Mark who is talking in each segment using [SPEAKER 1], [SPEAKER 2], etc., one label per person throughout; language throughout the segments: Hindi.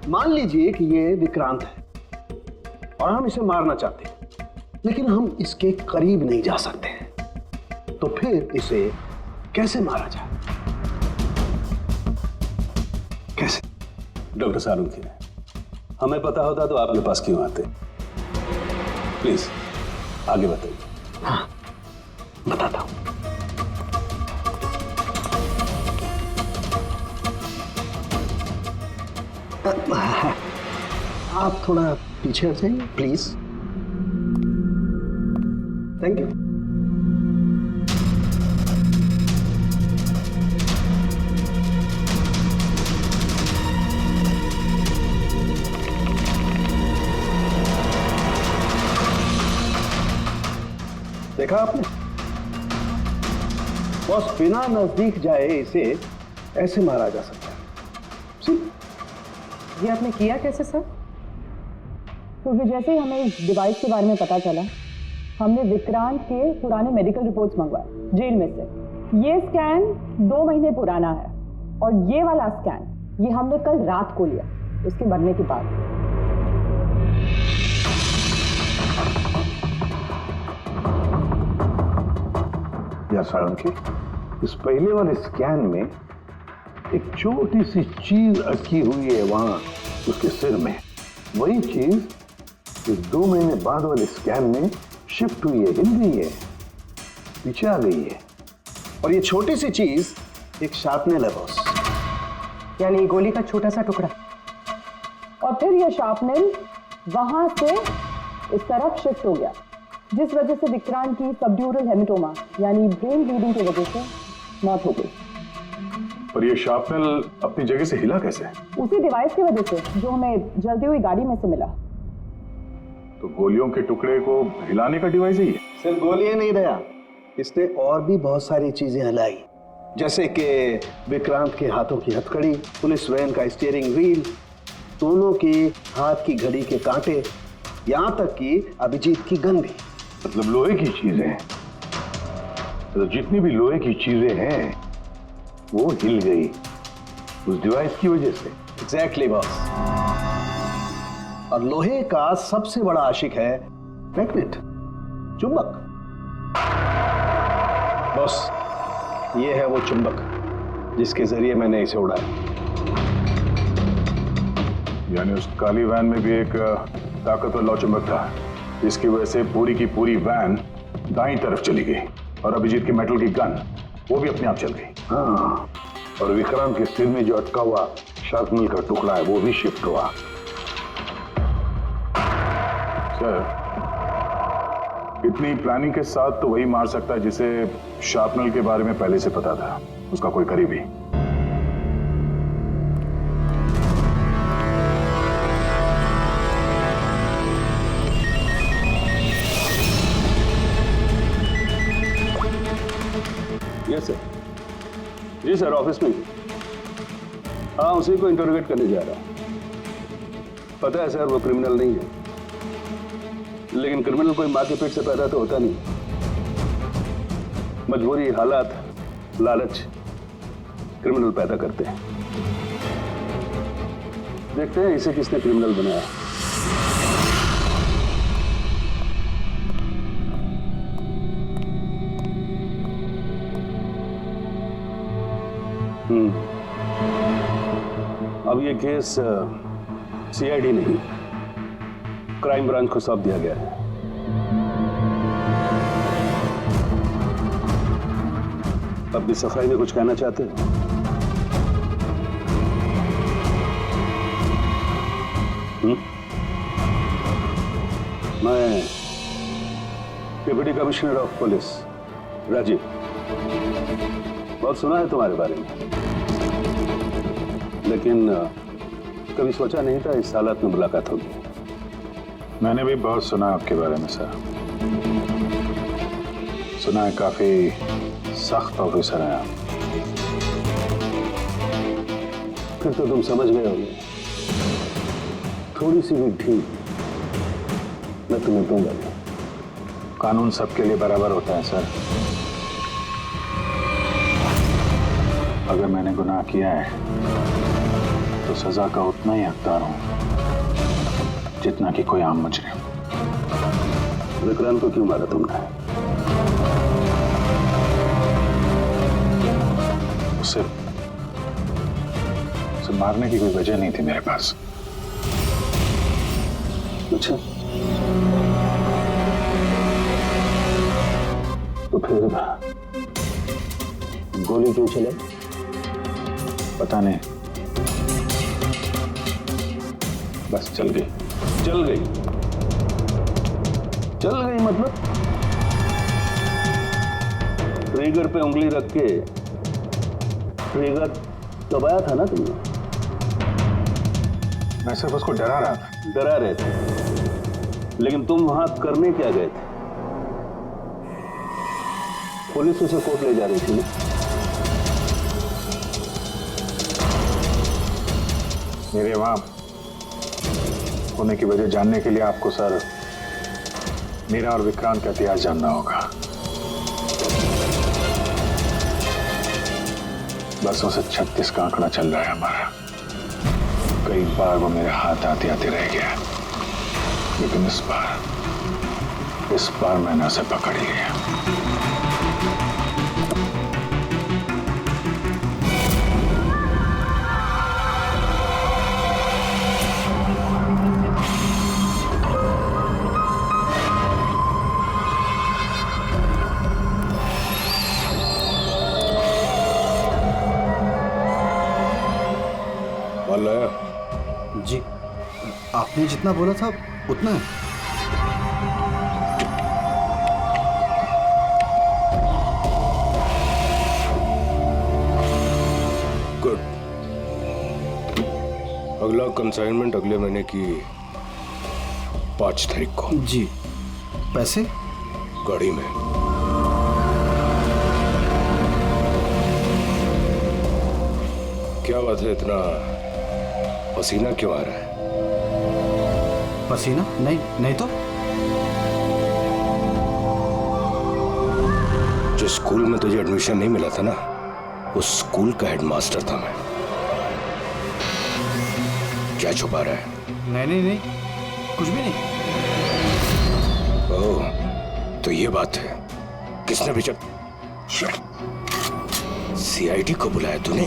[SPEAKER 1] मान लीजिए कि ये विक्रांत है और हम इसे मारना चाहते हैं, लेकिन हम इसके करीब नहीं जा सकते हैं, तो फिर इसे कैसे मारा जाए? कैसे?
[SPEAKER 2] डॉक्टर सालुंखे, हमें पता होता तो आपके पास क्यों आते? प्लीज आगे बताइए।
[SPEAKER 1] हाँ, बताता हूं। आप थोड़ा पीछे हट जाइए प्लीज। Thank you. देखा आपने बॉस, बिना नजदीक जाए इसे ऐसे मारा जा सकता है।
[SPEAKER 3] ये आपने किया कैसे सर? क्योंकि जैसे ही हमें इस डिवाइस के बारे में पता चला, हमने विक्रांत के पुराने मेडिकल रिपोर्ट्स मंगवाए जेल में से। ये स्कैन 2 महीने पुराना है और ये वाला स्कैन ये हमने कल रात को लिया उसके मरने के बाद।
[SPEAKER 4] यार सालुंखे, इस पहले वाले स्कैन में एक छोटी सी चीज अटकी हुई है वहां उसके सिर में। वही चीज इस 2 महीने बाद वाले स्कैन में शिफ्ट हुई है, हिल गई है, पीछे आ गई है।
[SPEAKER 1] और ये छोटी सी चीज एक शार्पनेल है बॉस।
[SPEAKER 3] यानी गोली का छोटा सा टुकड़ा, और फिर ये शार्पनेल वहां से इस तरफ शिफ्ट हो गया, जिस वजह से विक्रांत की सबड्यूरल हेमेटोमा यानी ब्रेन ब्लीडिंग की वजह से मौत हो गई।
[SPEAKER 4] और ये शार्पनेल अपनी जगह से हिला कैसे?
[SPEAKER 3] उसी डिवाइस की वजह से जो हमें जलती हुई गाड़ी में से मिला।
[SPEAKER 4] तो गोलियों के टुकड़े को हिलाने का डिवाइस ही है?
[SPEAKER 1] सिर्फ गोलियां नहीं दया, इसने और भी बहुत सारी चीजें हिलाई, जैसे कि विक्रांत के हाथों की हथकड़ी, पुलिस वैन का स्टीयरिंग व्हील, दोनों के हाथ की घड़ी के कांटे, यहां तक कि अभिजीत की गन भी।
[SPEAKER 4] मतलब लोहे की चीजें, तो जितनी भी लोहे की चीजें हैं वो हिल गई उस डिवाइस की वजह से।
[SPEAKER 1] Exactly boss. और लोहे का सबसे बड़ा आशिक है मैग्नेट, चुंबक। बॉस, ये है वो चुंबक जिसके जरिए मैंने इसे उड़ाया।
[SPEAKER 4] यानी उस काली वैन में भी एक ताकतवर लौचुंबक था, जिसकी वजह से पूरी की पूरी वैन दाईं तरफ चली गई और अभिजीत की मेटल की गन वो भी अपने आप चल गई। हाँ, और विक्रांत के सिर में जो अटका हुआ शार्पनेल का टुकड़ा है वो भी शिफ्ट हुआ। सर, इतनी प्लानिंग के साथ तो वही मार सकता है जिसे शार्पनेल के बारे में पहले से पता था, उसका कोई करीबी।
[SPEAKER 2] Yes sir. जी सर, ऑफिस में। हाँ, उसी को इंटरोगेट करने जा रहा हूं। पता है सर, वो क्रिमिनल नहीं है, लेकिन क्रिमिनल कोई माँ के पेट से पैदा तो होता नहीं। मजबूरी, हालात, लालच क्रिमिनल पैदा करते हैं। देखते हैं इसे किसने क्रिमिनल बनाया। अब ये केस सीआईडी नहीं, क्राइम ब्रांच को सौंप दिया गया है। अब भी सफाई में कुछ कहना चाहते हैं? मैं deputy commissioner of police Rajiv, बहुत सुना है तुम्हारे बारे में, लेकिन कभी सोचा नहीं था इस हालत में मुलाकात होगी।
[SPEAKER 4] मैंने भी बहुत सुना आपके बारे में सर। सुना है काफी सख्त ऑफिसर हैं आप।
[SPEAKER 2] फिर तो तुम समझ गए होगे, थोड़ी सी भी ढील मैं तुम्हें दूंगा नहीं।
[SPEAKER 4] कानून सबके लिए बराबर होता है सर। अगर मैंने गुनाह किया है तो तो सजा का उतना ही हकदार हूं जितना कि कोई आम मुजरिम।
[SPEAKER 2] विक्रांत को क्यों मारा तुमने?
[SPEAKER 4] उसे मारने की कोई वजह नहीं थी मेरे पास।
[SPEAKER 2] अच्छा, तो फिर गोली क्यों चले?
[SPEAKER 4] पता नहीं, बस चल गई।
[SPEAKER 2] चल गई? चल गई मतलब ट्रिगर पे उंगली रख के ट्रिगर दबाया था ना तुमने?
[SPEAKER 4] मैं सिर्फ उसको डरा रहा था।
[SPEAKER 2] डरा रहे थे, लेकिन तुम वहां करने क्या गए थे? पुलिस उसे कोर्ट ले जा रही थी ना?
[SPEAKER 4] मेरे वहां होने की वजह जानने के लिए आपको सर मेरा और विक्रांत का इतिहास जानना होगा। बरसों से 36 का आंकड़ा चल रहा है हमारा। कई बार वो मेरे हाथ आते आते रह गया, लेकिन इस बार मैंने उसे पकड़ लिया।
[SPEAKER 5] जी, आपने जितना बोला था उतना है।
[SPEAKER 6] गुड। अगला कंसाइनमेंट अगले महीने की 5 तारीख को।
[SPEAKER 5] जी, पैसे
[SPEAKER 6] गाड़ी में। क्या बात है, इतना पसीना क्यों आ रहा है?
[SPEAKER 5] पसीना? नहीं तो।
[SPEAKER 6] जिस स्कूल में तुझे एडमिशन नहीं मिला था ना, उस स्कूल का हेडमास्टर था मैं। क्या छुपा रहा है?
[SPEAKER 5] नहीं, कुछ भी नहीं।
[SPEAKER 6] ओह, तो ये बात है। किसने भेजा? सीआईडी को बुलाया तूने?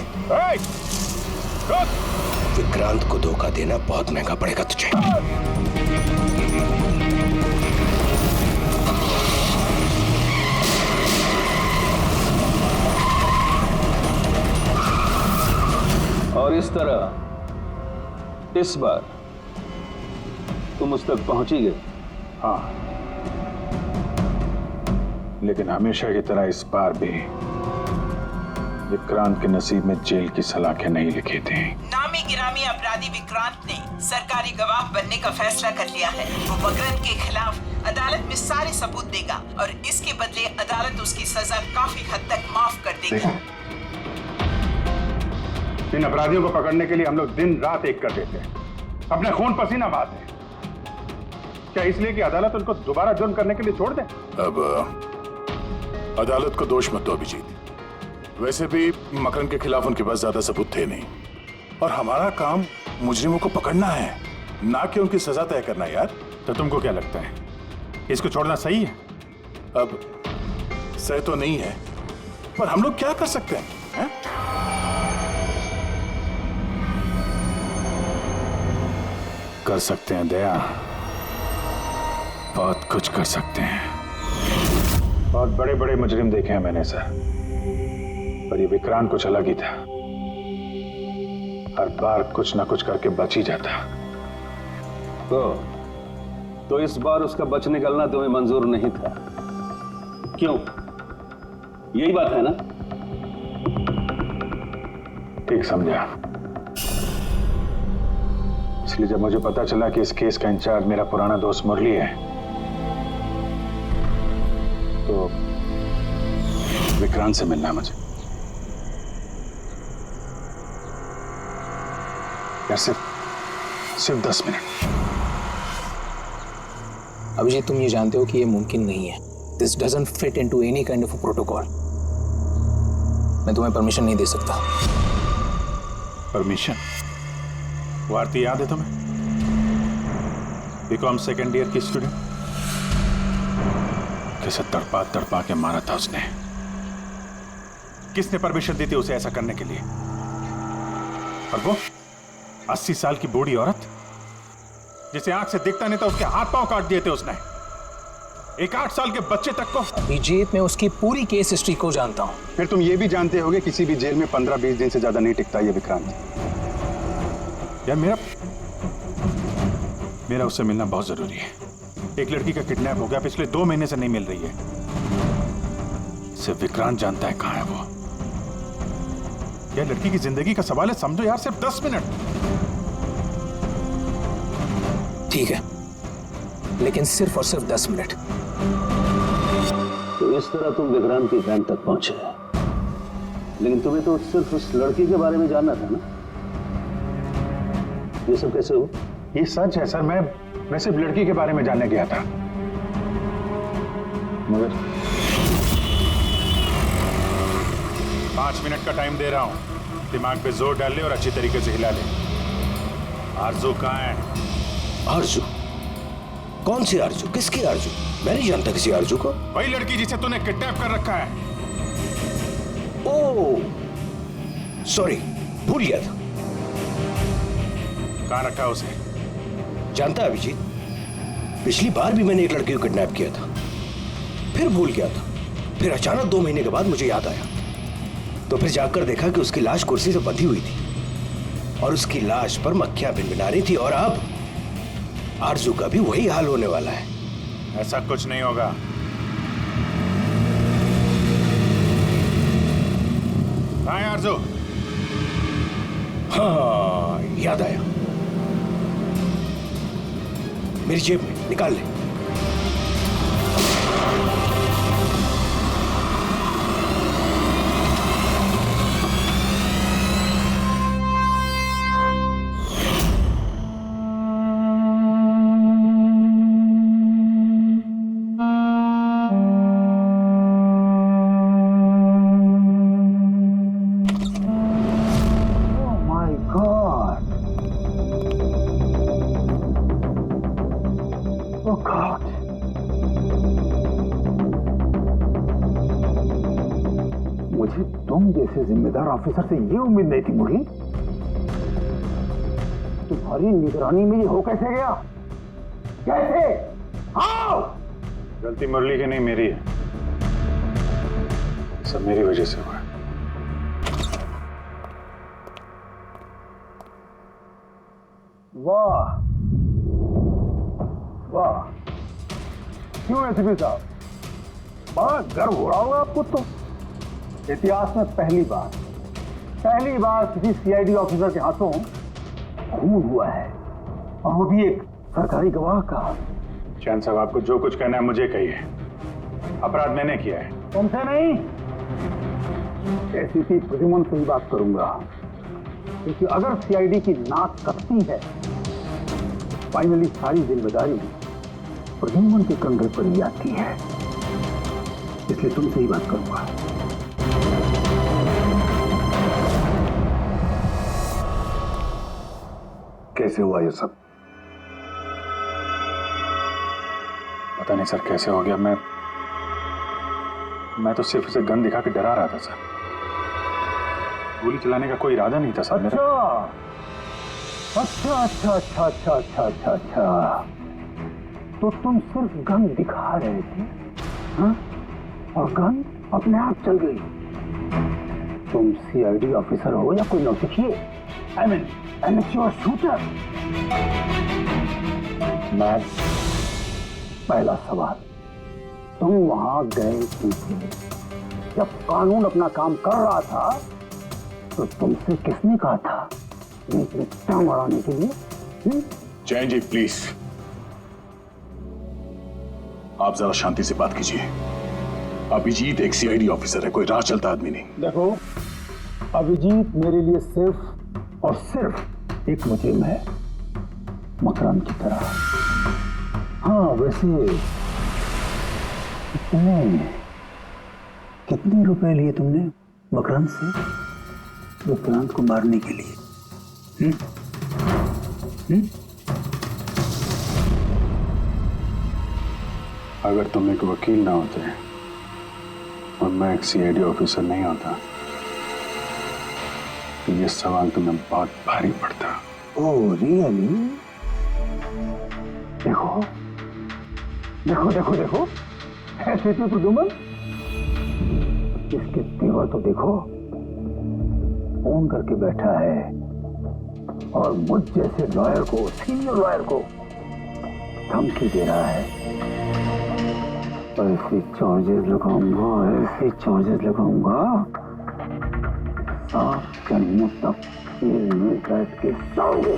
[SPEAKER 6] विक्रांत को धोखा देना बहुत महंगा पड़ेगा तुझे।
[SPEAKER 2] और इस तरह इस बार तुम उस तक पहुंच ही गए।
[SPEAKER 4] हाँ, लेकिन हमेशा की तरह इस बार भी विक्रांत के नसीब में जेल की सलाखें नहीं लिखी थी।
[SPEAKER 7] नामी गिरामी अपराधी विक्रांत ने सरकारी गवाह बनने का फैसला कर लिया है। वो मकरंद के खिलाफ अदालत में सारे सबूत देगा और इसके बदले अदालत उसकी सजा काफी हद तक माफ कर देगी।
[SPEAKER 4] इन अपराधियों को पकड़ने के लिए हम लोग दिन रात एक कर देते हैं, अपने खून पसीना बहाते हैं। क्या इसलिए कि अदालत उनको दोबारा जुर्म करने के लिए छोड़ दे?
[SPEAKER 8] अब अदालत को दोष मत दो अभिजीत। वैसे भी मकरंद के खिलाफ उनके पास ज्यादा सबूत थे नहीं, और हमारा काम मुजरिमों को पकड़ना है, ना कि उनकी सजा तय करना। यार,
[SPEAKER 4] तो तुमको क्या लगता है, इसको छोड़ना सही है?
[SPEAKER 8] अब सही तो नहीं है, पर हम लोग क्या कर सकते हैं?
[SPEAKER 4] कर सकते हैं दया, बहुत कुछ कर सकते हैं। बहुत बड़े बड़े मुजरिम देखे हैं मैंने सर, पर ये विक्रांत कुछ अलग ही था। हर बार कुछ ना कुछ करके बच ही जाता।
[SPEAKER 2] तो इस बार उसका बच निकलना तुम्हें मंजूर नहीं था, क्यों? यही बात है ना?
[SPEAKER 4] ठीक समझा। इसलिए जब मुझे पता चला कि इस केस का इंचार्ज मेरा पुराना दोस्त मुरली है, तो विक्रांत से मिलना मुझे। यार सिर्फ 10 मिनट।
[SPEAKER 9] अभिजीत, तुम ये जानते हो कि ये मुमकिन नहीं है। This doesn't fit into any kind of protocol. मैं तुम्हें परमिशन नहीं दे सकता।
[SPEAKER 4] परमिशन?
[SPEAKER 8] वो आरती याद है तुम्हें? बीकॉम सेकेंड ईयर की स्टूडेंट, कैसे तड़पा तड़पा के मारा था उसने। किसने परमिशन दी थी उसे ऐसा करने के लिए? और वो 80 साल की बूढ़ी औरत जिसे आंख से दिखता नहीं था, उसके हाथ पांव काट दिए थे उसने। एक 8 साल के बच्चे तक को।
[SPEAKER 9] अभिजीत, मैं उसकी पूरी केस हिस्ट्री को जानता हूं।
[SPEAKER 10] फिर तुम ये भी जानते होगे किसी भी जेल में 15-20 दिन से ज्यादा नहीं टिकता ये विक्रांत।
[SPEAKER 8] यार मेरा उससे मिलना बहुत जरूरी है। एक लड़की का किडनैप हो गया, पिछले 2 महीने से नहीं मिल रही है। सिर्फ विक्रांत जानता है कहां है वो। यह लड़की की जिंदगी का सवाल है, समझो यार, सिर्फ 10 मिनट।
[SPEAKER 9] ठीक है, लेकिन सिर्फ और सिर्फ 10 मिनट।
[SPEAKER 1] तो इस तरह तुम विक्रांत की कैंप तक पहुंचे, लेकिन तुम्हें तो सिर्फ उस लड़की के बारे में जानना था ना? ये सब कैसे हो?
[SPEAKER 10] ये सच है सर, मैं सिर्फ लड़की के बारे में जानने गया था।
[SPEAKER 1] मगर
[SPEAKER 8] 5 मिनट का टाइम दे रहा हूं, दिमाग पे जोर डाल ले और अच्छी तरीके से हिला ले। आरजू कहां है?
[SPEAKER 11] आरजू? कौन सी आरजू? किसकी आरजू? मैं नहीं जानता किसी आरजू को।
[SPEAKER 8] वही लड़की जिसे तूने किडनैप कर रखा है।
[SPEAKER 11] ओह सॉरी, भूल गया था।
[SPEAKER 8] कहां रखा है उसे?
[SPEAKER 11] जानता है अभिजीत, पिछली बार भी मैंने एक लड़की को किडनैप किया था, फिर भूल गया था। फिर अचानक 2 महीने के बाद मुझे याद आया, तो फिर जाकर देखा कि उसकी लाश कुर्सी से बंधी हुई थी और उसकी लाश पर मक्खियां भिनभिना रही थी। और अब आरजू का भी वही हाल होने वाला है।
[SPEAKER 8] ऐसा कुछ नहीं होगा। कहां है आरजू?
[SPEAKER 11] हाँ, याद आया, मेरी जेब में, निकाल ले।
[SPEAKER 4] मुझे तुम जैसे जिम्मेदार ऑफिसर से ये उम्मीद नहीं थी मुरली। तुम्हारी निगरानी में ये हो कैसे गया? कैसे? आओ!
[SPEAKER 10] गलती मुरली की नहीं, मेरी है। सब मेरी वजह से हुआ है।
[SPEAKER 4] वाह वाह, क्यों एसपी साहब, बड़ा गर्व हो रहा होगा आपको। तो इतिहास में पहली बार किसी सीआईडी ऑफिसर के हाथों खून हुआ है, और वो भी एक सरकारी गवाह का।
[SPEAKER 10] चैन साहब, आपको जो कुछ कहना है मुझे कहिए। अपराध मैंने किया है।
[SPEAKER 4] तुमसे नहीं, एसीपी प्रद्युमन से ही बात करूंगा, क्योंकि अगर सीआईडी की नाक कटती है, फाइनली सारी जिम्मेदारी प्रद्युमन के कंधे पर ही आती है। इसलिए तुमसे ही बात करूंगा। कैसे हुआ ये सब?
[SPEAKER 10] पता नहीं सर कैसे हो गया। मैं तो सिर्फ उसे गन दिखा के डरा रहा था सर। गोली चलाने का कोई इरादा नहीं था सर मेरा। अच्छा। तो तुम सिर्फ गन दिखा रहे थे, हाँ? और गन अपने आप चल गई। तुम सीआईडी ऑफिसर हो या कोई नौसिखिए? I mean amateur shooter. मैं पहला सवाल, तुम वहां गए क्यों थे? जब कानून अपना काम कर रहा था तो तुमसे किसने कहा था टांग अड़ाने के लिए?
[SPEAKER 8] जैन जी प्लीज, आप जरा शांति से बात कीजिए। अभिजीत एक सीआईडी ऑफिसर है, कोई राह चलता आदमी नहीं।
[SPEAKER 4] देखो, अभिजीत मेरे लिए सिर्फ और सिर्फ एक मुजरिम है, मकरंद की तरह। हाँ, वैसे कितने रुपए लिए तुमने मकरंद से विक्रांत को मारने के लिए?
[SPEAKER 2] अगर तुम एक वकील ना होते और मैं एक सीआईडी ऑफिसर नहीं होता तो ये सवाल तुम्हें बहुत भारी पड़ता।
[SPEAKER 10] Oh really? देखो देखो देखो देखो, ऐसे तो प्रदुमन, इसके तेवर तो देखो, फोन करके बैठा है और मुझ जैसे लॉयर को, सीनियर लॉयर को धमकी दे रहा है। ऐसे चार्जेस लगाऊंगा, ऐसे चार्जेस लगाऊंगा, आप जन्म तक जेल में बैठ के सोओगे।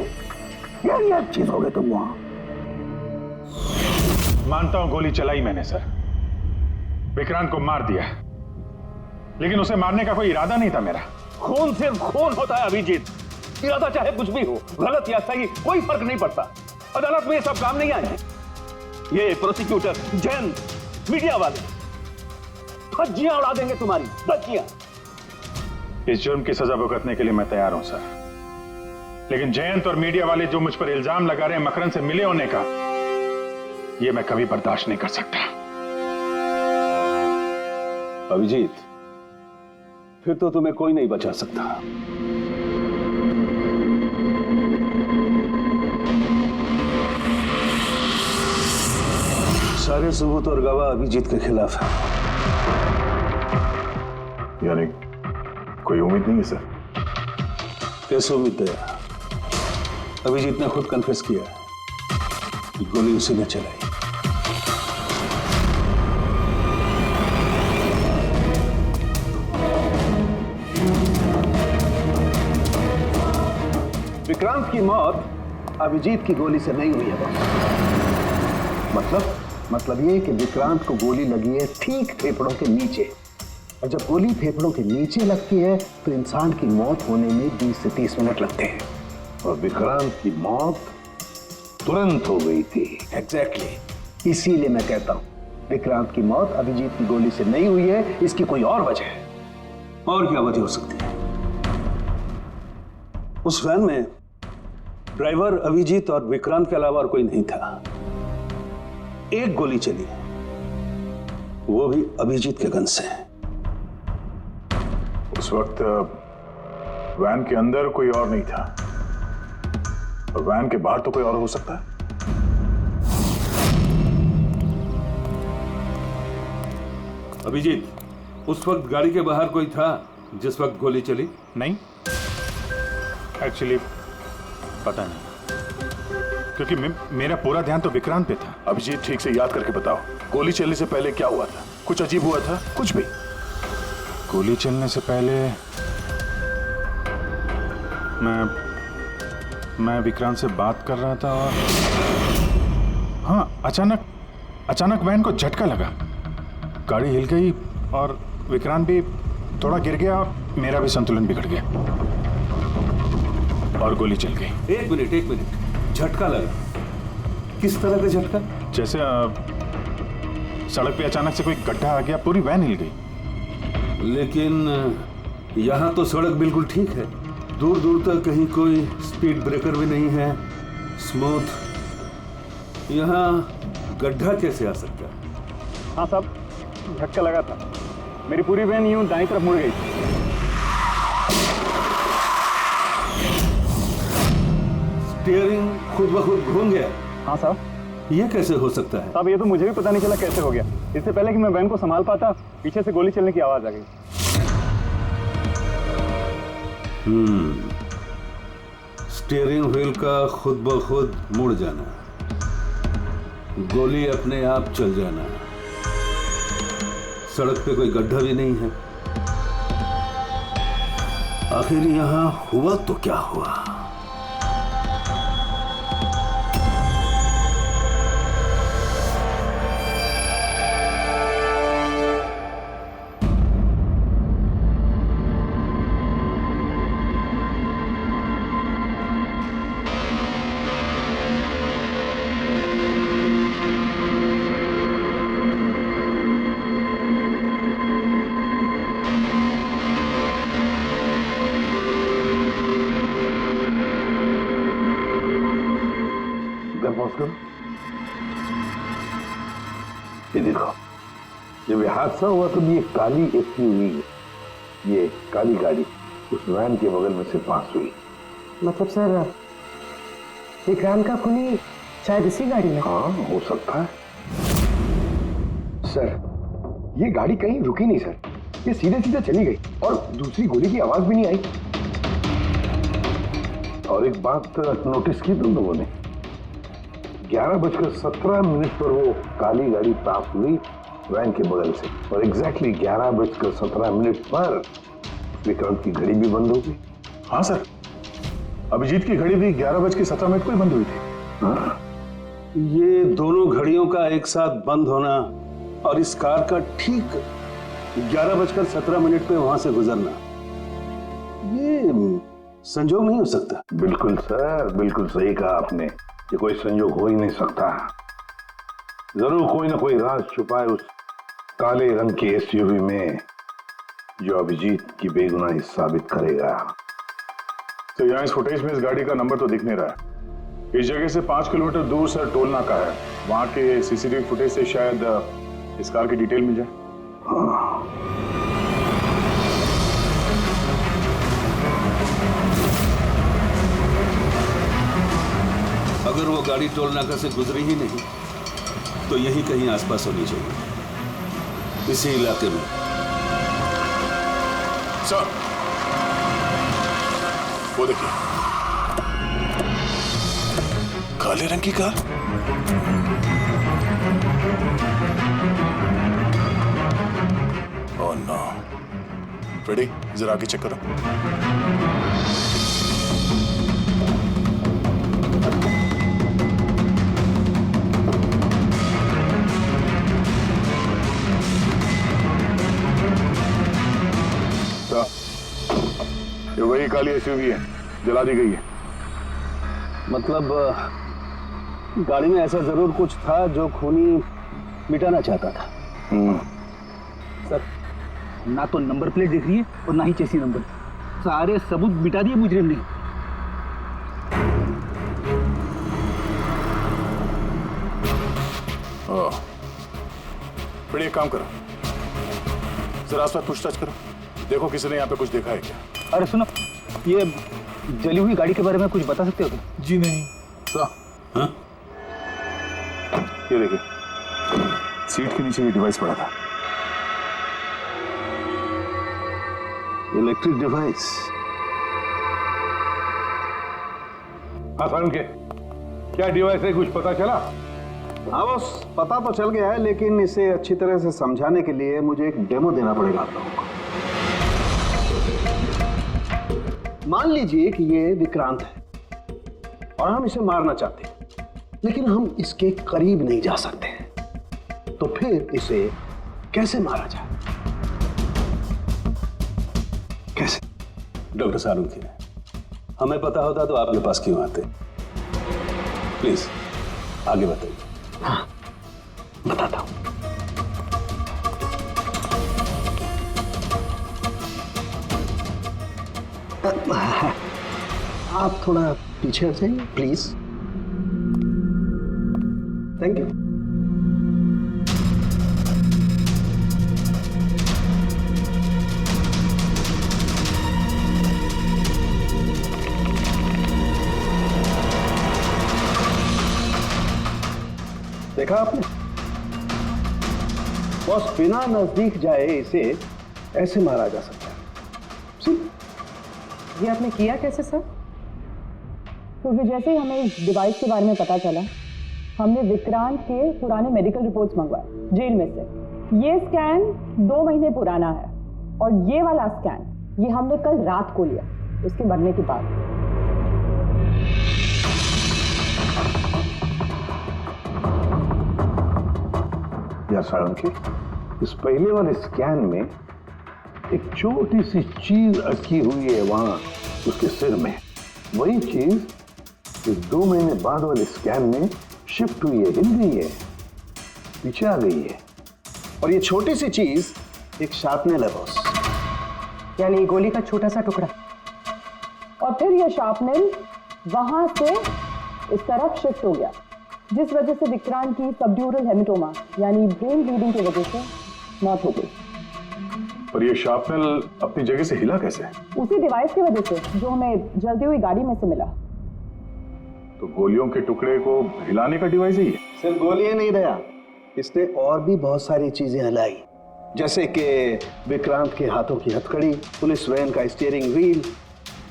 [SPEAKER 10] ये चीज हो गए तुम वहां।
[SPEAKER 12] मानता हूं गोली चलाई मैंने सर, विक्रांत को मार दिया, लेकिन उसे मारने का कोई इरादा नहीं था मेरा।
[SPEAKER 10] खून सिर्फ खून होता है अभिजीत, इरादा चाहे कुछ भी हो, गलत या सही कोई फर्क नहीं पड़ता। अदालत में ये सब काम नहीं आए। ये प्रोसिक्यूटर, जैन, मीडिया वाले धज्जियां उड़ा देंगे तुम्हारी, धज्जियां।
[SPEAKER 12] इस जुर्म की सजा भुगतने के लिए मैं तैयार हूं सर, लेकिन जयंत और मीडिया वाले जो मुझ पर इल्जाम लगा रहे हैं मकरन से मिले होने का, यह मैं कभी बर्दाश्त नहीं कर सकता।
[SPEAKER 2] अभिजीत, फिर तो तुम्हें कोई नहीं बचा सकता। सारे सबूत और गवाह अभिजीत के खिलाफ है।
[SPEAKER 8] यानी कोई उम्मीद नहीं है सर?
[SPEAKER 2] कैसे उम्मीद है? अभिजीत ने खुद कन्फेस किया है कि गोली उसी ने चलाई।
[SPEAKER 1] विक्रांत की मौत अभिजीत की गोली से नहीं हुई है। मतलब ये कि विक्रांत को गोली लगी है ठीक फेफड़ों के नीचे, और जब गोली फेफड़ों के नीचे लगती है तो इंसान की मौत होने में 20 से 30 मिनट लगते हैं,
[SPEAKER 4] और विक्रांत की मौत तुरंत हो गई थी।
[SPEAKER 1] एग्जैक्टली, इसीलिए मैं कहता हूं विक्रांत की मौत अभिजीत की गोली से नहीं हुई है, इसकी कोई और वजह है।
[SPEAKER 2] और क्या वजह हो सकती है? उस वैन में ड्राइवर अभिजीत और विक्रांत के अलावा और कोई नहीं था। एक गोली चली, वो भी अभिजीत के गन से।
[SPEAKER 8] उस वक्त वैन के अंदर कोई और नहीं था, और वैन के बाहर तो कोई और हो सकता है।
[SPEAKER 2] अभिजीत, उस वक्त गाड़ी के बाहर कोई था जिस वक्त गोली चली?
[SPEAKER 12] नहीं, एक्चुअली पता नहीं, क्योंकि मेरा पूरा ध्यान तो विक्रांत पे था।
[SPEAKER 8] अभिजीत, ठीक से याद करके बताओ, गोली चलने से पहले क्या हुआ था? कुछ अजीब हुआ था? कुछ भी?
[SPEAKER 12] गोली चलने से पहले मैं विक्रांत से बात कर रहा था और हाँ, अचानक वैन को झटका लगा, गाड़ी हिल गई और विक्रांत भी थोड़ा गिर गया और मेरा भी संतुलन बिगड़ गया और गोली चल गई।
[SPEAKER 2] एक मिनट, झटका लगा? किस तरह का झटका?
[SPEAKER 12] जैसे सड़क पे अचानक से कोई गड्ढा आ गया, पूरी वैन हिल गई।
[SPEAKER 2] लेकिन यहाँ तो सड़क बिल्कुल ठीक है, दूर दूर तक कहीं कोई स्पीड ब्रेकर भी नहीं है, स्मूथ। यहाँ गड्ढा कैसे आ सकता है?
[SPEAKER 12] हाँ साहब, झटका लगा था, मेरी पूरी वैन यूं दाईं तरफ मुड़ गई।
[SPEAKER 2] स्टीयरिंग खुद ब खुद घूम गया?
[SPEAKER 12] हाँ साहब।
[SPEAKER 2] ये कैसे हो सकता है?
[SPEAKER 12] साहब, ये तो मुझे भी पता नहीं चला कैसे हो गया। इससे पहले कि मैं वैन को संभाल पाता, पीछे से गोली चलने की आवाज आ गई।
[SPEAKER 2] स्टीयरिंग व्हील का खुद ब खुद मुड़ जाना, गोली अपने आप चल जाना, सड़क पे कोई गड्ढा भी नहीं है। आखिर यहां हुआ तो क्या हुआ?
[SPEAKER 4] पहुंच करूं? ये देखो, जब ये हादसा हुआ तो ये काली एसयूवी, ये काली गाड़ी उस वैन के बगल में से पास हुई।
[SPEAKER 10] मतलब सर विक्रांत का खूनी शायद इसी गाड़ी में?
[SPEAKER 4] हाँ, हो सकता है।
[SPEAKER 11] सर, ये गाड़ी कहीं रुकी नहीं सर, ये सीधे सीधे चली गई और दूसरी गोली की आवाज भी नहीं आई।
[SPEAKER 4] और एक बात नोटिस की तुम लोगों ने, 11:17 पर वो काली गाड़ी पास हुई वैन के बगल से, और एग्जैक्टली 11:17 पर विक्रांत की घड़ी भी बंद हो गई।
[SPEAKER 8] हाँ सर, अभिजीत की घड़ी भी 11:17 को ही बंद हुई थी।
[SPEAKER 4] हाँ,
[SPEAKER 2] ये दोनों घड़ियों का एक साथ बंद होना और इस कार का ठीक 11:17 पे वहां से गुजरना, ये संजोग नहीं हो सकता।
[SPEAKER 4] बिल्कुल सर, बिल्कुल सही कहा आपने, ये कोई संजोग हो ही नहीं सकता। जरूर कोई ना कोई राज छुपा है उस काले रंग की एसयूवी में, जो अभिजीत की बेगुनाही साबित करेगा।
[SPEAKER 8] तो यहाँ इस फुटेज में इस गाड़ी का नंबर तो दिख नहीं रहा है। इस जगह से 5 किलोमीटर दूर सर टोल नाका है, वहां के सीसीटीवी फुटेज से शायद इस कार की डिटेल मिल जाए।
[SPEAKER 4] हाँ।
[SPEAKER 2] अगर वो गाड़ी टोल नाका से गुजरी ही नहीं तो यही कहीं आसपास होनी चाहिए, इसी इलाके में।
[SPEAKER 8] सर, वो देखिए, काले रंग की कार। Oh no. रेडी, जरा आगे चेक करो। ये वही काली एसयूवी है, जला दी गई है।
[SPEAKER 2] मतलब गाड़ी में ऐसा जरूर कुछ था जो खूनी मिटाना चाहता था।
[SPEAKER 10] सर, ना तो नंबर प्लेट दिख रही है और ना ही चेसी नंबर, सारे सबूत मिटा दिए मुजरिम ने।
[SPEAKER 8] फिर एक काम करो, जरा आसपास पूछताछ करो, देखो किसी ने यहाँ पे कुछ देखा है क्या।
[SPEAKER 10] अरे सुनो, ये जली हुई गाड़ी के बारे में कुछ बता सकते हो क्या?
[SPEAKER 8] जी नहीं। हाँ? ये देखिए, सीट के नीचे ये डिवाइस पड़ा था।
[SPEAKER 2] Electric device.
[SPEAKER 4] हाँ सारुण के, क्या डिवाइस है, कुछ पता चला?
[SPEAKER 1] हाँ बस, पता तो चल गया है, लेकिन इसे अच्छी तरह से समझाने के लिए मुझे एक डेमो देना पड़ेगा आप लोगों को। मान लीजिए कि ये विक्रांत है और हम इसे मारना चाहते हैं, लेकिन हम इसके करीब नहीं जा सकते हैं, तो फिर इसे कैसे मारा जाए? कैसे?
[SPEAKER 2] डॉक्टर सालुंखे, हमें पता होता तो आपके पास क्यों आते? प्लीज आगे बताइए।
[SPEAKER 1] हाँ, बताता हूं। आप थोड़ा पीछे हट जाइए प्लीज। Thank you. देखा आपने, बस बिना नजदीक जाए इसे ऐसे मारा जा सकता है।
[SPEAKER 3] ये आपने किया कैसे सर? क्योंकि जैसे ही हमें इस डिवाइस के बारे में पता चला, हमने विक्रांत के पुराने मेडिकल रिपोर्ट्स मंगवाए जेल में से। ये स्कैन 2 महीने पुराना है और ये वाला स्कैन ये हमने कल रात को लिया, उसके मरने के बाद।
[SPEAKER 4] या सारुण के, इस पहले वाले स्कैन में एक छोटी सी चीज अटकी हुई है वहां उसके सिर में। वही चीज इस 2 महीने बाद वाले स्कैन में शिफ्ट हुई है, हिल गई है, पीछे आ गई है।
[SPEAKER 1] और ये छोटी सी चीज एक शार्पनेल है बॉस,
[SPEAKER 3] यानी गोली का छोटा सा टुकड़ा। और फिर ये शार्पनेल वहां से इस तरफ शिफ्ट हो गया जिस वजह से विक्रांत की सबड्यूरल हेमेटोमा यानी ब्रेन ब्लीडिंग की वजह से मौत हो गई।
[SPEAKER 8] पर ये शार्पनल अपनी जगह से हिला कैसे?
[SPEAKER 3] उसी डिवाइस की वजह से जो हमें जलती हुई गाड़ी में से मिला।
[SPEAKER 8] तो गोलियों के टुकड़े को हिलाने का डिवाइस ही है?
[SPEAKER 1] सिर्फ गोलियां नहीं रहा, इसने और भी बहुत सारी चीजें हिलाई, जैसे कि विक्रांत के हाथों की हथकड़ी, पुलिस वैन का स्टीयरिंग व्हील,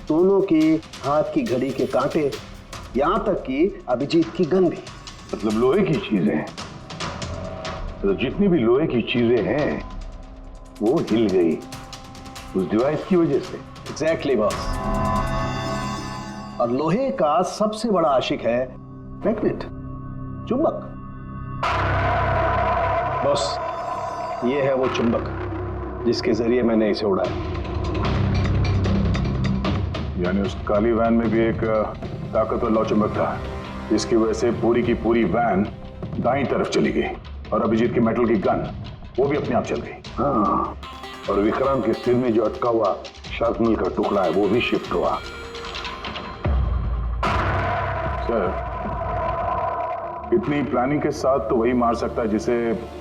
[SPEAKER 1] दोनों के हाथ की घड़ी के कांटे, यहाँ तक कि अभिजीत की गन भी।
[SPEAKER 4] मतलब लोहे की चीजें, तो जितनी भी लोहे की चीजें हैं वो हिल गई उस डिवाइस की वजह से।
[SPEAKER 1] Exactly boss. और लोहे का सबसे बड़ा आशिक है मैग्नेट, चुंबक। बॉस, ये है वो चुंबक जिसके जरिए मैंने इसे उड़ाया।
[SPEAKER 8] यानी उस काली वैन में भी एक ताकतवर लौ चुंबक था, जिसकी वजह से पूरी की पूरी वैन दाईं तरफ चली गई और अभिजीत की मेटल की गन वो भी अपने आप चल गई।
[SPEAKER 4] हाँ, और विक्रांत के सिर में जो अटका हुआ शार्पनल का टुकड़ा है वो भी शिफ्ट हुआ।
[SPEAKER 8] सर, इतनी प्लानिंग के साथ तो वही मार सकता है जिसे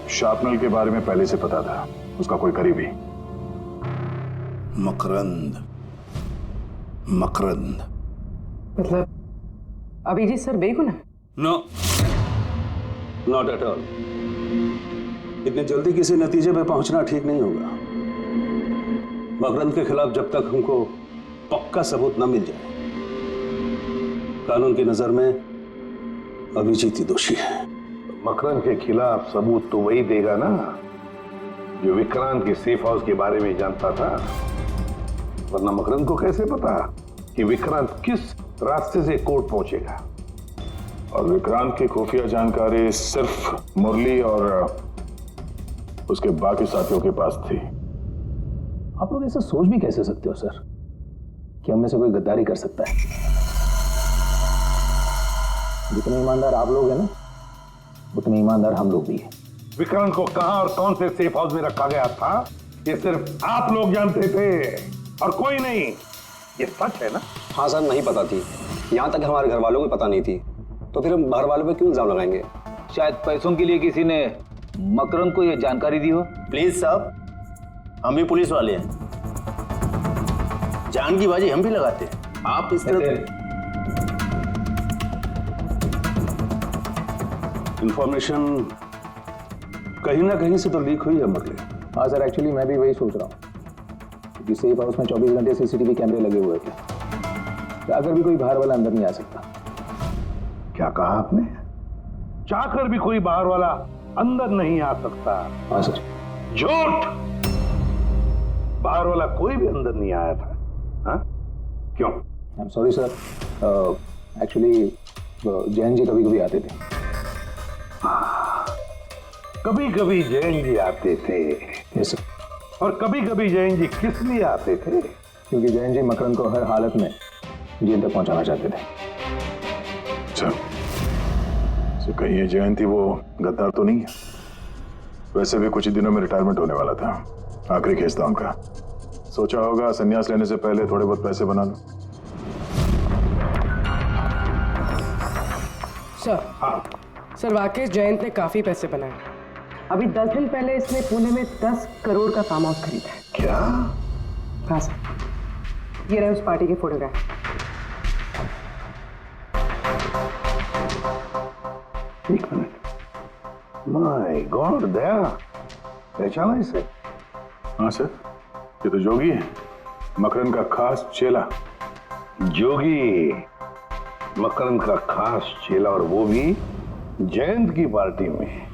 [SPEAKER 8] शार्पनल के बारे में पहले से पता था, उसका कोई करीबी।
[SPEAKER 4] मकरंद। मकरंद
[SPEAKER 13] मतलब अभिजीत सर बेगुनाह?
[SPEAKER 2] No, not at all. इतनी जल्दी किसी नतीजे पे पहुंचना ठीक नहीं होगा। मकरंद के खिलाफ जब तक हमको पक्का सबूत न मिल जाए, कानून की नजर में अभिजीत ही दोषी है।
[SPEAKER 4] मकरंद के खिलाफ सबूत तो वही देगा ना जो विक्रांत के सेफ हाउस के बारे में जानता था, वरना मकरंद को कैसे पता कि विक्रांत किस रास्ते से कोर्ट पहुंचेगा।
[SPEAKER 8] और विक्रांत की खुफिया जानकारी सिर्फ मुरली और उसके बाकी साथियों के पास थी।
[SPEAKER 9] आप लोग ऐसा सोच भी कैसे सकते हो सर कि हम में से कोई गद्दारी कर सकता है? जितने ईमानदार आप लोग हैं ना, उतने ईमानदार हम लोग भी हैं।
[SPEAKER 4] विक्रांत को कहां और कौन से सेफ हाउस में रखा गया था ये सिर्फ आप लोग जानते थे और कोई नहीं। ये सच है ना?
[SPEAKER 14] हाँ सर, नहीं पता थी। यहाँ तक हमारे घर वालों को पता नहीं थी, तो फिर हम बाहर वालों पे क्यों इल्जाम लगाएंगे?
[SPEAKER 15] शायद पैसों के लिए किसी ने मकरंद को यह जानकारी दी हो।
[SPEAKER 16] प्लीज साहब, हम भी पुलिस वाले हैं, जान की बाजी हम भी लगाते हैं। आप इस तरह
[SPEAKER 2] इंफॉर्मेशन कहीं ना कहीं से तो लीक हुई है मुरली।
[SPEAKER 9] हाँ सर, एक्चुअली मैं भी वही सोच रहा हूँ, क्योंकि सेफ हाउस में 24 घंटे सीसीटीवी कैमरे लगे हुए थे, तो अगर भी कोई बाहर वाला अंदर नहीं आ सकता।
[SPEAKER 4] क्या कहा आपने? चाहकर भी कोई बाहर वाला अंदर नहीं आ सकता।
[SPEAKER 9] हाँ सर।
[SPEAKER 4] झूठ! बाहर वाला कोई भी अंदर नहीं आया था। हाँ? क्यों?
[SPEAKER 9] I am sorry sir, actually Jain ji कभी कभी आते थे।
[SPEAKER 4] कभी कभी जैन जी आते थे।
[SPEAKER 9] Yes sir.
[SPEAKER 4] और कभी कभी जैन जी किस लिए आते थे?
[SPEAKER 9] क्योंकि जैन जी मकरंद को हर हालत में जेल तक पहुंचाना चाहते थे।
[SPEAKER 8] अच्छा, तो कहीं ये जयंती वो गद्दार तो नहीं है? वैसे भी कुछ ही दिनों में रिटायरमेंट होने वाला था, आखिरी केस था उनका। सोचा होगा संन्यास लेने से पहले थोड़े बहुत पैसे बना लो।
[SPEAKER 13] सर, हाँ सर, वाकई जयंत ने काफी पैसे बनाए। अभी 10 दिन पहले इसने पुणे में 10 करोड़ का फार्म हाउस खरीदा है।
[SPEAKER 4] क्या?
[SPEAKER 13] हाँ सर, ये रहे उस पार्टी के फोटोग्राफ।
[SPEAKER 4] एक मिनट, माय गॉड, दया पहचाना इसे?
[SPEAKER 8] हाँ सर, ये तो जोगी है, मकरंद का खास चेला।
[SPEAKER 4] जोगी, मकरंद का खास चेला, और वो भी जयंत की पार्टी में।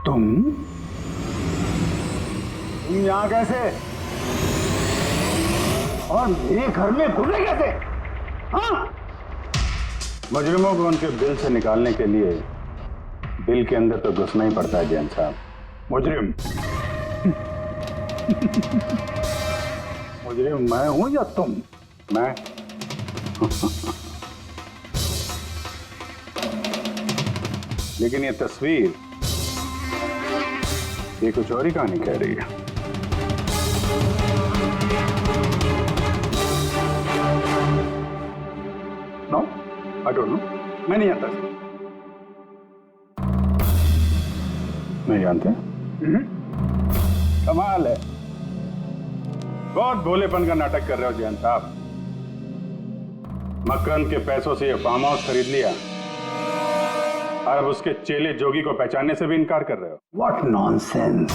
[SPEAKER 10] तुम यहाँ कैसे और मेरे घर में घुसे कैसे? हाँ?
[SPEAKER 2] मुजरिमों को उनके बिल से निकालने के लिए बिल के अंदर तो घुसना ही पड़ता है जैन साहब।
[SPEAKER 4] मुजरिम मुजरिम मैं हूं या तुम?
[SPEAKER 12] मैं लेकिन ये तस्वीर ये कुछ और ही कहानी कह रही है। नो, आई डोंट नो, मैं नहीं जानता। नहीं जानते? कमाल है, बहुत भोलेपन का नाटक कर रहे हो जयंत साहब। मकरंद के पैसों से ये फार्म हाउस खरीद लिया और अब उसके चेले जोगी को पहचानने से भी इनकार कर रहे हो।
[SPEAKER 10] What nonsense!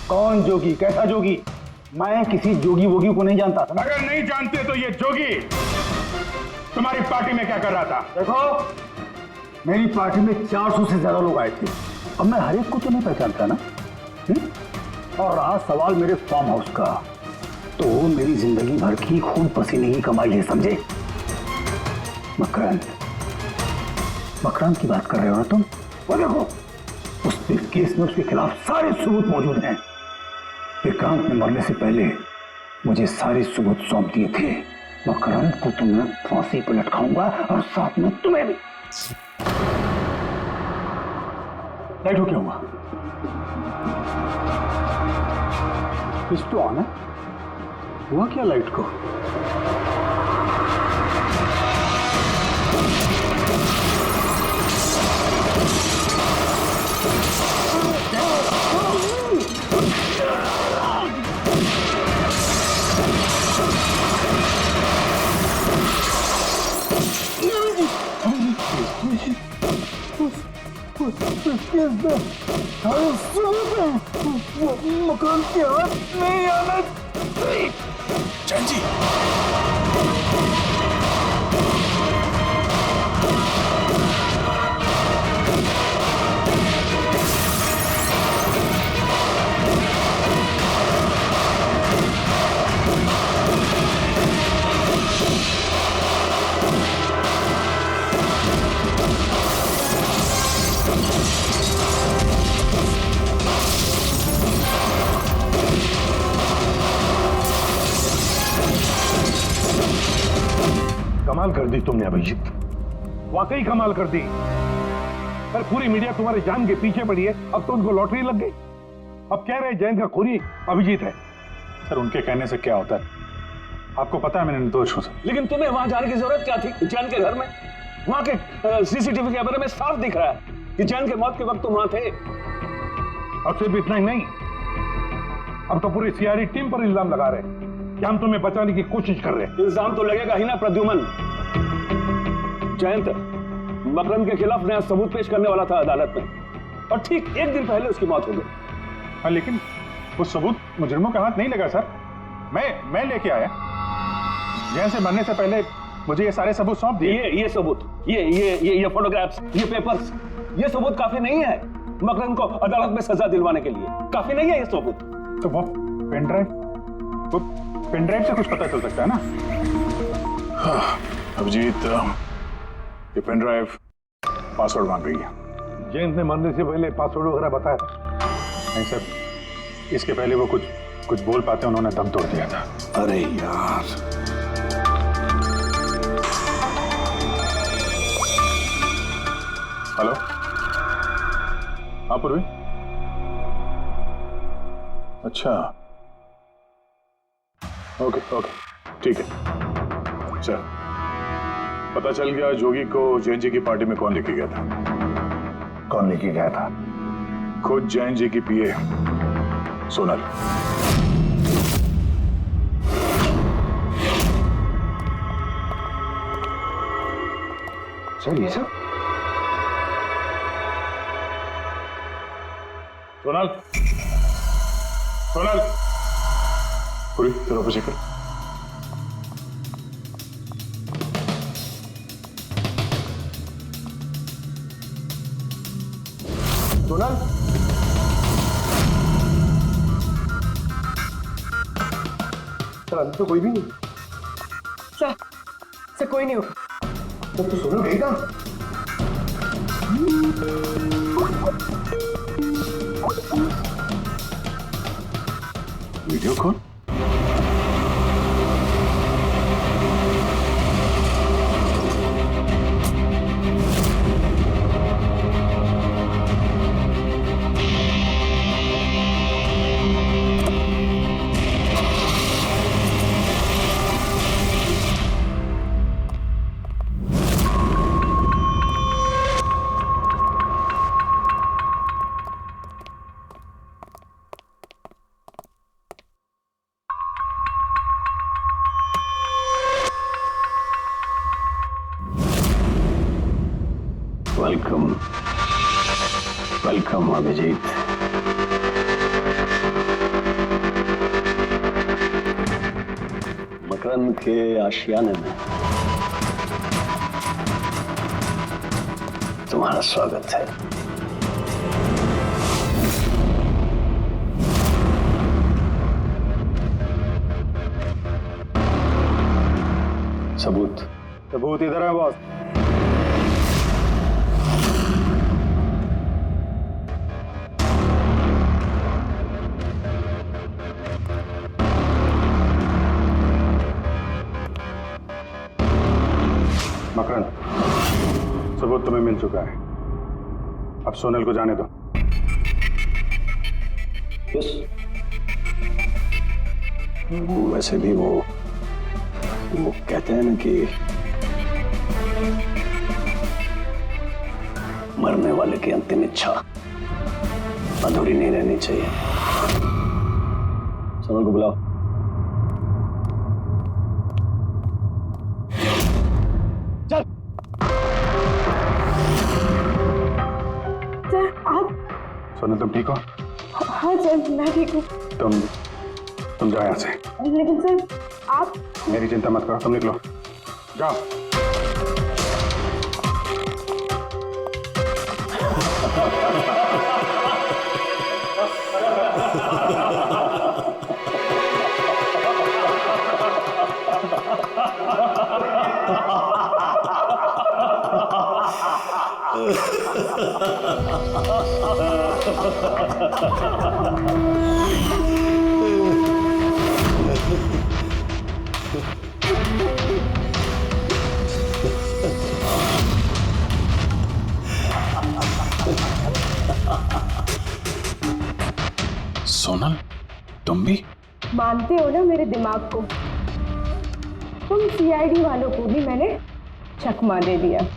[SPEAKER 10] कौन जोगी? कैसा जोगी? मैं किसी जोगी वोगी को नहीं जानता।
[SPEAKER 12] अगर नहीं जानते तो ये जोगी तुम्हारी पार्टी में क्या कर रहा था?
[SPEAKER 10] देखो, मेरी पार्टी में 400 से ज्यादा लोग आए थे। अब मैं हर एक को तो नहीं पहचानता ना। और रहा सवाल मेरे फार्म हाउस का, तो मेरी जिंदगी भर की खून पसीने की कमाई है, समझे? मकरंद की बात कर रहे हो ना तुम? वो देखो, उस केस में उसके खिलाफ सारे सबूत मौजूद हैं। विक्रांत ने मरने से पहले मुझे सारे सबूत सौंप दिए थे। मकरंद को तो मैं फांसी पर लटकाऊंगा और साथ में तुम्हें भी। लाइट हो क्या हुआ? स्विच तो ऑन है। हुआ क्या लाइट को? मकान के हाथ नहीं आना चाहिए।
[SPEAKER 8] जैन जी,
[SPEAKER 4] कमाल कर दी तुमने अभिजीत, वाकई कमाल कर दी। पर पूरी मीडिया तुम्हारे जान के पीछे पड़ी है, अब तो उनको लॉटरी लग गई। अब कह रहे जैन का खूनी अभिजीत है।
[SPEAKER 12] सर, उनके कहने से क्या होता है? आपको पता है मैं निर्दोष हूं सर।
[SPEAKER 15] लेकिन तुम्हें वहां जाने की जरूरत क्या थी? जैन के घर में, वहां के सीसीटीवी कैमरे में साफ दिख रहा है कि जैन के मौत के वक्त तुम वहां थे।
[SPEAKER 4] अब सिर्फ इतना ही नहीं, अब तो पूरी सीआईडी टीम पर इल्जाम लगा रहे हैं कि हम तुम्हें बचाने की कोशिश कर रहे हैं।
[SPEAKER 15] इल्जाम तो लगेगा ही ना प्रद्युमन। जयंत मकरंद के खिलाफ नया सबूत पेश करने वाला था अदालत में, और ठीक एक दिन पहले उसकी मौत हो गई।
[SPEAKER 12] हाँ, लेकिन वो सबूत मुजरिमों का हाथ नहीं लगा सर। मैं लेके आया। जैन से मरने से पहले मुझे ये सारे सबूत सौंप दिए।
[SPEAKER 15] ये सबूत, ये फोटोग्राफ्स, ये पेपर्स, ये सबूत काफी नहीं है मकरंद को अदालत में सजा दिलवाने के लिए। काफी नहीं है ये सबूत।
[SPEAKER 12] तो वो पेन ड्राइव से कुछ पता चल सकता है ना?
[SPEAKER 8] हाँ, अभिजीत, ये पेन ड्राइव पासवर्ड मांग रही है।
[SPEAKER 4] जयंत ने मरने से पहले पासवर्ड वगैरह बताया?
[SPEAKER 12] नहीं सर, इसके पहले वो कुछ बोल पाते उन्होंने दम तोड़ दिया था।
[SPEAKER 1] अरे यार,
[SPEAKER 8] हेलो, हाँ पूर्वी। अच्छा, ओके, ठीक है। अच्छा, पता चल गया जोगी को जैन जी की पार्टी में कौन लेके गया था?
[SPEAKER 4] कौन लेके गया था?
[SPEAKER 8] खुद जैन जी की पीए सोनल।
[SPEAKER 4] सर, ये सब
[SPEAKER 8] सोनल, पूरी तेरा ऑफिस कर।
[SPEAKER 10] सोनल, सर अभी तो कोई भी नहीं।
[SPEAKER 13] सर कोई नहीं होगा।
[SPEAKER 10] तो सोनल गई कहाँ?
[SPEAKER 8] Video call?
[SPEAKER 4] Welcome welcome Abhijeet.
[SPEAKER 1] Makarand के आशियाने में तुम्हारा स्वागत है। सबूत
[SPEAKER 12] सबूत इधर है बॉस। मकरंद, सबूत तुम्हें मिल चुका है, अब सोनल को जाने दो।
[SPEAKER 1] वैसे भी वो कहते हैं ना कि मरने वाले की अंतिम इच्छा अधूरी नहीं रहनी चाहिए। सोनल को बुलाओ।
[SPEAKER 3] सर आप?
[SPEAKER 12] सोनल तुम ठीक हो?
[SPEAKER 3] हाँ सर मैं ठीक हूँ।
[SPEAKER 12] तुम जाओ यहाँ से।
[SPEAKER 3] लेकिन सर आप?
[SPEAKER 12] मेरी चिंता मत करो, तुम निकलो, जाओ। सोनल, तुम भी?
[SPEAKER 3] मानते हो ना मेरे दिमाग को? तुम सीआईडी वालों को भी मैंने चकमा दे दिया।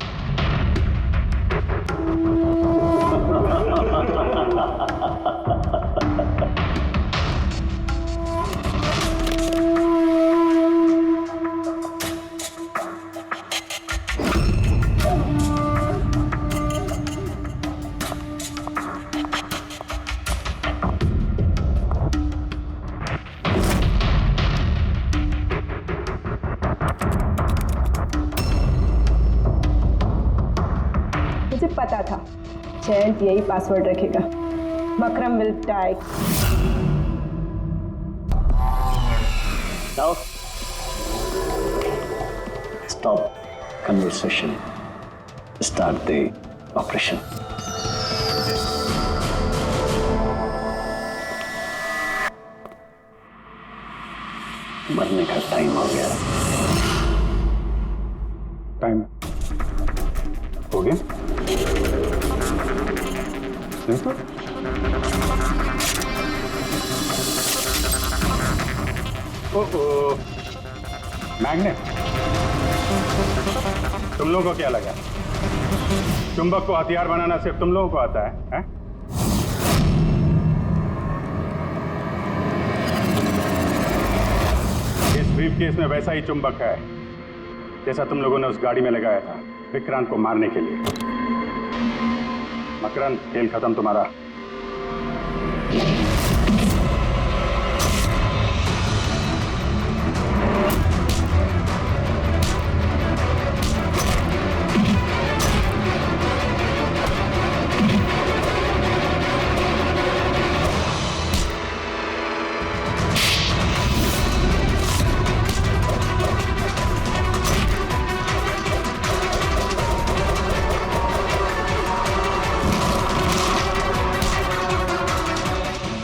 [SPEAKER 3] मुझे पता था जयंत यही पासवर्ड रखेगा। Makaram will die.
[SPEAKER 1] Now, stop conversation. Start the operation. मरने का टाइम हो गया।
[SPEAKER 12] टाइम हो गया? नहीं तो? ओह, मैग्नेट, तुम लोगों को क्या लगा चुंबक को हथियार बनाना सिर्फ तुम लोगों को आता है? इस ब्रीफ केस में वैसा ही चुंबक है जैसा तुम लोगों ने उस गाड़ी में लगाया था विक्रांत को मारने के लिए। मकरंद, खेल खत्म तुम्हारा।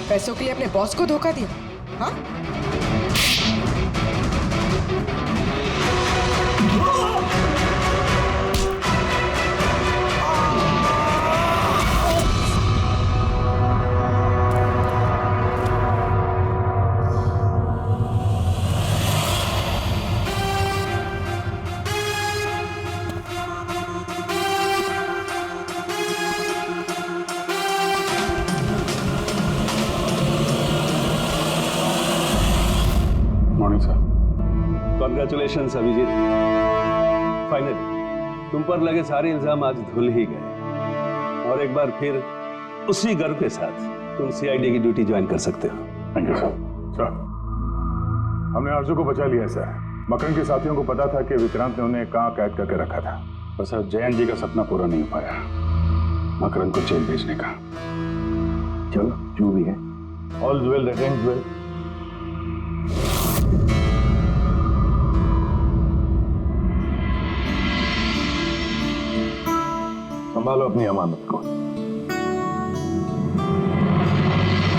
[SPEAKER 13] पैसों के लिए अपने बॉस को धोखा दिया? हाँ?
[SPEAKER 2] कॉन्ग्रेचुलेशंस अभिजीत, फाइनली तुम पर लगे सारे इल्जाम आज धुल ही गए। और एक बार फिर उसी गर्व के साथ तुम सीआईडी की ड्यूटी ज्वाइन कर सकते हो।
[SPEAKER 8] Thank you sir. सर, हमने आरजू को बचा लिया है सर। मकरन के साथियों को पता था कि विक्रांत ने उन्हें कहाँ कैद करके रखा था, पर सर जयंत जी का सपना पूरा नहीं हो पाया मकरन को जेल भेजने का।
[SPEAKER 4] चलो जो भी है,
[SPEAKER 8] all well that ends well.
[SPEAKER 4] संभालो अपनी अमानत को।